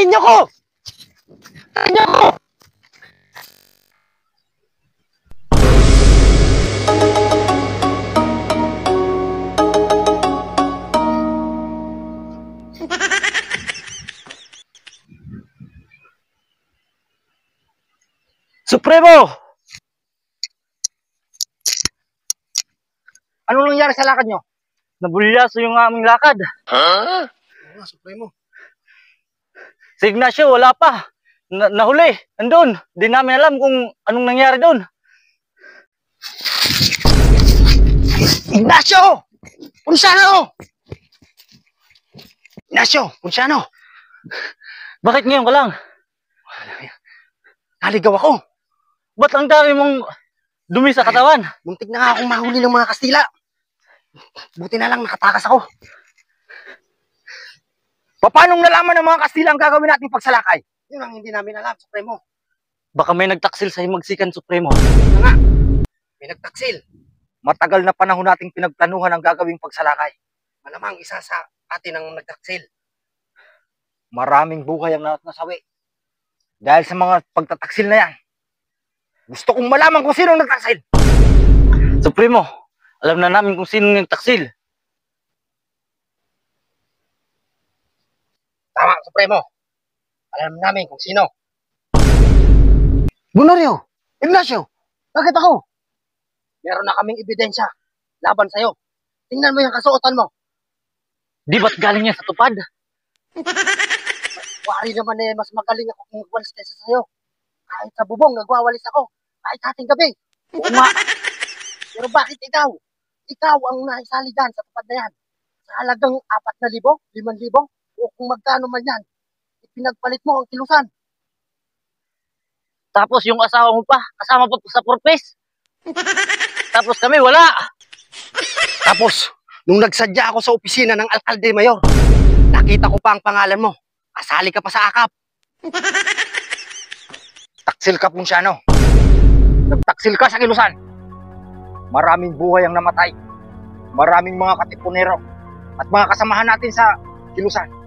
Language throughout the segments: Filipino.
Tawarin niyo ko! Tawarin niyo ko! Supremo! Anong nangyari sa lakad nyo? Nabulyaso yung aming lakad. Huh? Supremo. Si Ignacio, wala pa. Nahuli. Andun. Di namin alam kung anong nangyari doon. Ignacio! Punsano! Ignacio! Punsano! Bakit ngayon ka lang? Naligaw ako. Ba't ang dami mong dumi sa katawan? Muntik na nga akong mahuli ng mga Kastila. Buti na lang nakatakas ako. Paano nalaman ng mga Kastila ang gagawin nating pagsalakay? Yun ang hindi namin alam, Supremo. Baka may nagtaksil sa himagsikan, Supremo. Ano nga? May nagtaksil. Matagal na panahon nating pinagplanuhan ang gagawing pagsalakay. Malamang isa sa atin ang nagtaksil. Maraming buhay ang nasawi. Dahil sa mga pagtataksil na yan. Gusto kong malaman kung sino nagtaksil. Supremo, alam na namin kung sino nagtaksil. Tama, Supremo. Alam namin kung sino. Bunorio, Ignacio, bakit ako? Meron na kaming ebidensya laban sa'yo. Tingnan mo yung kasuotan mo. Di ba't galing yan sa tupad? Wari naman eh, mas magaling ako kung magwalis kaysa sa'yo. Kahit sa bubong, nagwawalis ako. Kahit ating gabi. Oo nga. Pero bakit ikaw? Ikaw ang naisali dyan sa tupad na yan. Sa halagang 4,000, 5,000, o kung magkano man yan, ipinagpalit mo ang kilusan. Tapos yung asawa mo pa, kasama pa sa purpose. Tapos kami, wala. Tapos, nung nagsadya ako sa opisina ng alkalde mayor, nakita ko pa ang pangalan mo. Asali ka pa sa akap. Taksil ka, Punsano. Nagtaksil ka sa kilusan. Maraming buhay ang namatay. Maraming mga katipunero at mga kasamahan natin sa kilusan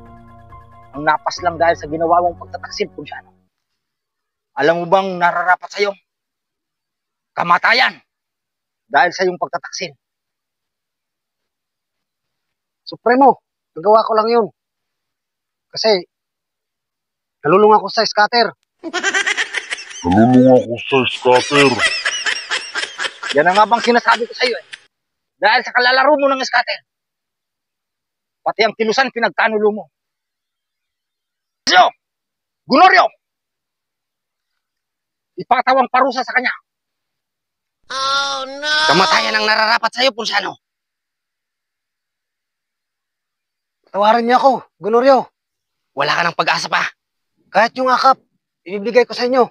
ang napas lang dahil sa ginawa mong pagtataksil, Punsano. Alam mo bang nararapat sa'yo? Kamatayan dahil sa iyong pagtataksil. Supremo, nagawa ko lang yun. Kasi nalulung ako sa scatter. Nalulung ako sa scatter. Yan ang nga bang sinasabi ko sa iyo eh. Dahil sa kalalaro mo ng scatter. Pati ang kilusan pinagkanulo mo. Gunorio! Ipatawang parusa sa kanya. Oh no! Kamatayan ang nararapat sa iyo, Punsano. Tawarin niyo ako, Gunorio. Wala ka ng pag-asa pa. Kahit yung akap, ibibigay ko sa inyo.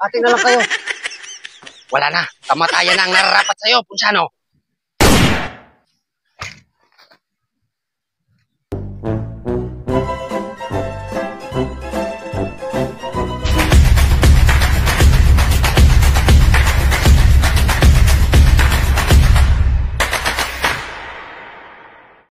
Atin na lang kayo. Wala na. Kamatayan na ang nararapat sa iyo, Punsano.